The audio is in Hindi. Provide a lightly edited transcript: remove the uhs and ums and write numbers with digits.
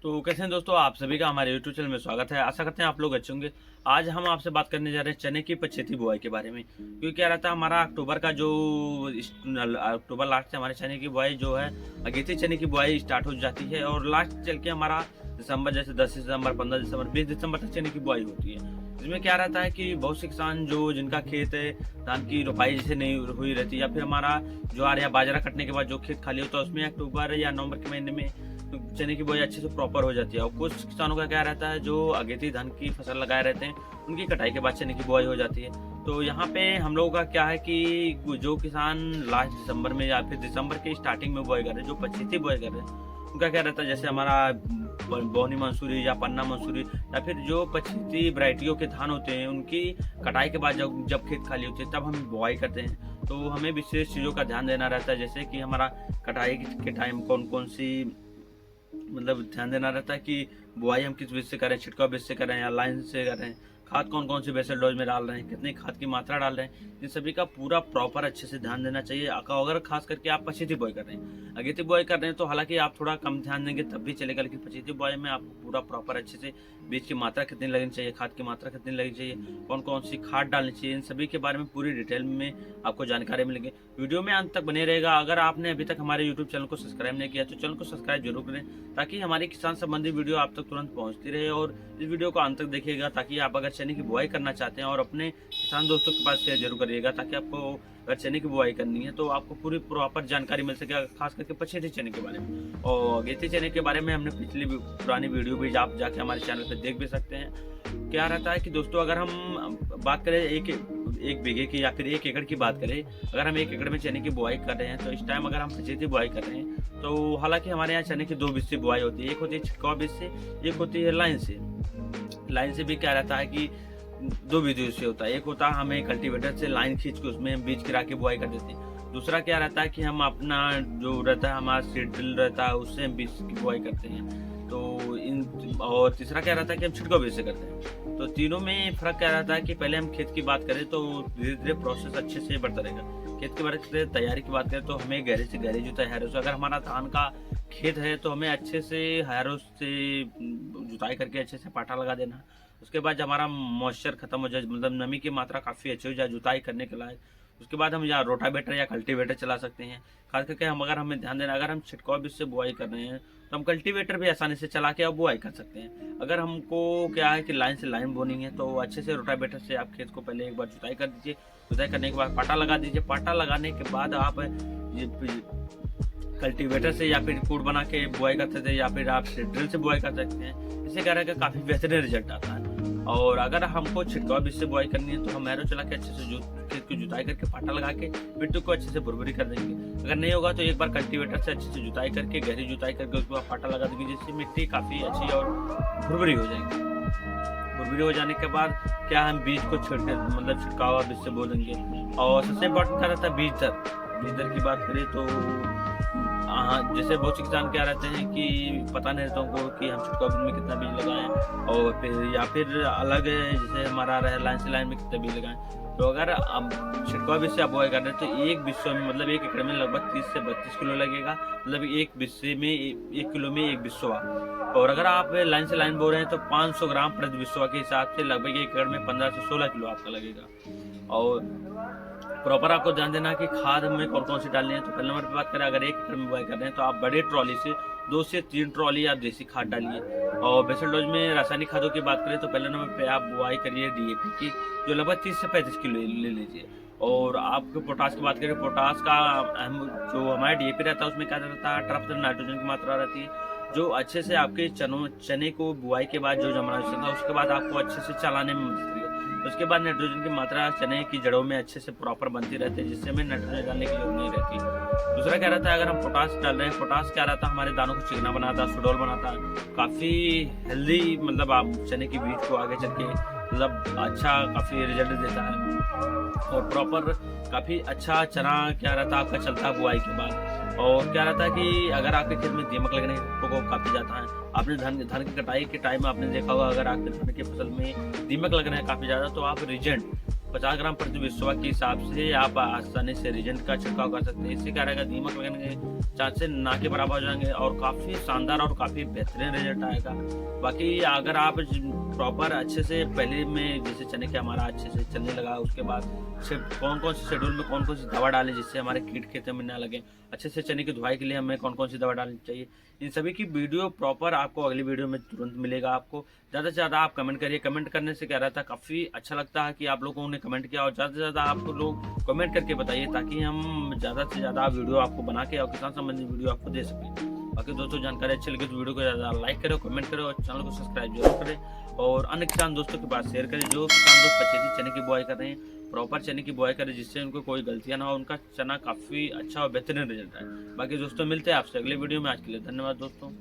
तो कैसे हैं दोस्तों, आप सभी का हमारे YouTube चैनल में स्वागत है। आशा करते हैं आप लोग अच्छे होंगे। आज हम आपसे बात करने जा रहे हैं चने की पछेती बुआई के बारे में। क्योंकि क्या रहता है, हमारा अक्टूबर का जो अक्टूबर लास्ट से हमारे चने की बुआई जो है, अगेती चने की बुआई स्टार्ट हो जाती है और लास्ट चल के हमारा दिसंबर, जैसे 10 दिसंबर, 15 दिसंबर, 20 दिसंबर तक चने की बुआई होती है। इसमें क्या रहता है कि बहुत से किसान जो जिनका खेत है, धान की रोपाई जैसे नहीं हुई रहती, या फिर हमारा ज्वार या बाजरा कटने के बाद जो खेत खाली होता है उसमें अक्टूबर या नवंबर के महीने में चने की बुआई अच्छे से प्रॉपर हो जाती है। और कुछ किसानों का क्या रहता है, जो अगेती धान की फसल लगाए रहते हैं, उनकी कटाई के बाद चने की बुआई हो जाती है। तो यहाँ पे हम लोगों का क्या है कि जो किसान लास्ट दिसंबर में या फिर दिसंबर के स्टार्टिंग में बुआई कर रहे हैं, जो पछेती बुआई कर रहे हैं, उनका क्या रहता है, जैसे हमारा बोनी मंसूरी या पन्ना मंसूरी या फिर जो पछेती वैरायटियों के धान होते हैं, उनकी कटाई के बाद जब खेत खाली होते हैं तब हम बुआई करते हैं। तो हमें विशेष चीज़ों का ध्यान देना रहता है, जैसे कि हमारा कटाई के टाइम कौन कौन सी ध्यान देना रहता है कि बुआई हम किस बीज से करें, छिड़काव बीज से करें या लाइन से करें, खाद कौन कौन सी बेसल डोज में डाल रहे हैं, कितनी खाद की मात्रा डाल रहे हैं, इन सभी का पूरा प्रॉपर अच्छे से ध्यान देना चाहिए। अगर खास करके आप पछेती बुआई कर रहे हैं, अगेती बुआई कर रहे हैं तो हालांकि आप थोड़ा कम ध्यान देंगे तब भी चलेगा, लेकिन पछेती बुआई में आपको पूरा प्रॉपर अच्छे से बीज की मात्रा कितनी लगनी चाहिए, खाद की मात्रा कितनी लगनी चाहिए, कौन कौन सी खाद डालनी चाहिए, इन सभी के बारे में पूरी डिटेल में आपको जानकारी मिलेगी। वीडियो में अंत तक बने रहेगा। अगर आपने अभी तक हमारे यूट्यूब चैनल को सब्सक्राइब नहीं किया तो चैनल को सब्सक्राइब जरूर करें, ताकि हमारी किसान संबंधी वीडियो आप तक तुरंत पहुंचती रहे। और इस वीडियो को अंत तक देखिएगा, ताकि आप अगर चने की बुआई करना चाहते हैं और अपने किसान दोस्तों के पास शेयर जरूर करिएगा, ताकि आपको अगर चने की बुआई करनी है तो आपको पूरी प्रॉपर जानकारी मिल सके, खास करके पछेती चने के बारे में। और अगेती चने के बारे में हमने पिछली पुरानी वीडियो भी आप जाके हमारे चैनल पर देख भी सकते हैं। क्या रहता है कि दोस्तों, अगर हम बात करें एक बीघे की या फिर 1 एकड़ की बात करें, अगर हम 1 एकड़ में चने की बुआई कर रहे हैं तो इस टाइम अगर हम पछेती बुआई कर रहे हैं तो हालांकि हमारे यहाँ चने की 2 बीज से बुआई होती है। एक होती है छिड़काव बीज से, एक होती है लाइन से। लाइन से भी क्या रहता है कि 2 विधियों से होता है। एक होता है हमें कल्टीवेटर से लाइन खींच के उसमें बीज गिरा के बुआई कर देते हैं। दूसरा क्या रहता है कि हम अपना जो रहता है हमारा सीड ड्रिल रहता है, उससे हम बीज की बुआई करते हैं। तो और तीसरा क्या रहता है कि हम छिड़काव बीज से करते हैं। तो तीनों में फर्क क्या रहता है कि पहले हम खेत की बात करें तो धीरे धीरे प्रोसेस अच्छे से बढ़ता रहेगा। खेत के बारे में तैयारी की बात करें तो हमें गहरे से गहरी जुताई, हैरो से, अगर हमारा धान का खेत है तो हमें अच्छे से हैरो से जुताई करके अच्छे से पाटा लगा देना। उसके बाद जब हमारा मॉइस्चर खत्म हो जाए, मतलब नमी की मात्रा काफ़ी अच्छी हो जाए जुताई करने के लायक, उसके बाद हम या रोटावेटर या कल्टीवेटर चला सकते हैं। खास करके अगर हमें ध्यान देना, अगर हम छिड़काव बीज से बुआई कर रहे हैं तो हम कल्टीवेटर भी आसानी से चला के अब बुआई कर सकते हैं। अगर हमको क्या है कि लाइन से लाइन बोनी है तो अच्छे से रोटावेटर से आप खेत को पहले एक बार जुताई कर दीजिए। जुताई करने के बाद पाटा लगा दीजिए। पाटा लगाने के बाद आप कल्टीवेटर से या फिर कूड़ बना के बुआई कर सकते हैं, या फिर आप ड्रिल से बुआई कर सकते हैं। इससे क्या रहेगा, काफ़ी बेहतरीन रिजल्ट आता है। और अगर हमको छिड़काव बीज से बुआई करनी है तो हम हैरो चला के अच्छे से खेत की जुताई करके पाटा लगा के मिट्टी को अच्छे से भुरभुरी कर देंगे। अगर नहीं होगा तो एक बार कल्टीवेटर से अच्छे से जुताई करके, गहरी जुताई करके उसके बाद पाटा लगा देंगे, जिससे मिट्टी काफ़ी अच्छी और भुरभुरी हो जाएगी। भुरभुरी हो जाने के बाद क्या हम बीज को छिड़काव बीज से बो देंगे। और सबसे इम्पोर्टेंट क्या रहता है, बीज दर की बात करें तो जैसे बहुत से किसान क्या रहते हैं कि पता नहीं रहता उनको कि हम छिड़काव बीज में कितना बीज लगाएं, और फिर या फिर अलग है जैसे हमारा रहे लाइन से लाइन में कितना बीज लगाएं। तो अगर आप छिड़काव बीज से आप बुआई कर रहे हैं तो एक बिस्सों में, मतलब 1 एकड़ में लगभग 30 से 32 किलो लगेगा, मतलब एक बिस्से में 1 किलो में 1 बिस्सवा। और अगर आप लाइन से लाइन बो रहे हैं तो 500 ग्राम प्रति बिस्सवा के हिसाब से लगभग 1 एकड़ में 15 से 16 किलो आपका लगेगा। और प्रॉपर आपको ध्यान देना कि खाद में कौन कौन सी डालनी है। तो पहले नंबर पर बात करें, अगर 1 एकड़ में बुआई कर रहे हैं तो आप बड़े ट्रॉली से 2 से 3 ट्रॉली आप देसी खाद डालिए। और बेसल डोज में रासायनिक खादों की बात करें तो पहले नंबर पे आप बुआई करिए DAP की, जो लगभग 30 से 35 किलो ले लीजिए। और आपको पोटास की बात करें, पोटास का जो हमारा DAP रहता है उसमें क्या रहता है, 18% नाइट्रोजन की मात्रा रहती है, जो अच्छे से आपके चने को बुआई के बाद जो जमा था उसके बाद आपको अच्छे से चलाने में मदद करेगा। उसके बाद नाइट्रोजन की मात्रा चने की जड़ों में अच्छे से प्रॉपर बनती रहती है, जिससे हमें नाइट्रोजन डालने की जरूरत नहीं रहती। दूसरा क्या रहता है, अगर हम पोटास डाल रहे हैं, पोटास क्या रहता है, हमारे दानों को चिकना बनाता है, सुडौल बनाता है, काफ़ी हेल्दी, मतलब आप चने की बीज को आगे चल के अच्छा काफ़ी रिजल्ट देता है। और प्रॉपर काफ़ी अच्छा चना क्या रहता है आपका चलता है बुआई के बाद। और क्या रहता है कि अगर आपके खेत में दीमक लगने का प्रकोप काफ़ी जाता है, आपने धान की कटाई के टाइम आपने देखा होगा, अगर आपके धान की फसल में दीमक लग रहे हैं काफ़ी ज़्यादा, तो आप रीजेंट 50 ग्राम प्रति बिस्वा के हिसाब से आप आसानी से रीजेंट का छिड़काव कर सकते हैं। इससे क्या रहेगा, दीमक लगने के चांसेस ना के बराबर हो जाएंगे और काफ़ी शानदार और काफ़ी बेहतरीन रिजल्ट आएगा। बाकी अगर आप प्रॉपर अच्छे से पहले में जैसे चने के हमारा अच्छे से चलने लगा, उसके बाद कौन कौन से शेड्यूल में कौन कौन सी दवा डालें जिससे हमारे कीट खेत में ना लगे, अच्छे से चने की धुलाई के लिए हमें कौन कौन सी दवा डालनी चाहिए, इन सभी की वीडियो प्रॉपर आपको अगली वीडियो में तुरंत मिलेगा। आपको ज़्यादा से ज़्यादा आप कमेंट करिए। कमेंट करने से क्या रहता है, काफ़ी अच्छा लगता है कि आप लोगों ने कमेंट किया, और ज़्यादा से ज़्यादा आप लोग कमेंट करके बताइए ताकि हम ज़्यादा से ज़्यादा वीडियो आपको बना के और किसान संबंधी वीडियो आपको दे सकें। बाकी दोस्तों जानकारी अच्छी लगी तो वीडियो को ज़्यादा लाइक करो, कमेंट करो और चैनल को सब्सक्राइब जरूर करें और अन्य किसान दोस्तों के पास शेयर करें जो किसान दोस्त पछेती चने की बुआई कर रहे हैं। प्रॉपर चने की बुआई करें जिससे उनको कोई गलतियां ना हो, उनका चना काफ़ी अच्छा और बेहतरीन रिजल्ट आए। बाकी दोस्तों मिलते हैं आपसे अगले वीडियो में। आज के लिए धन्यवाद दोस्तों।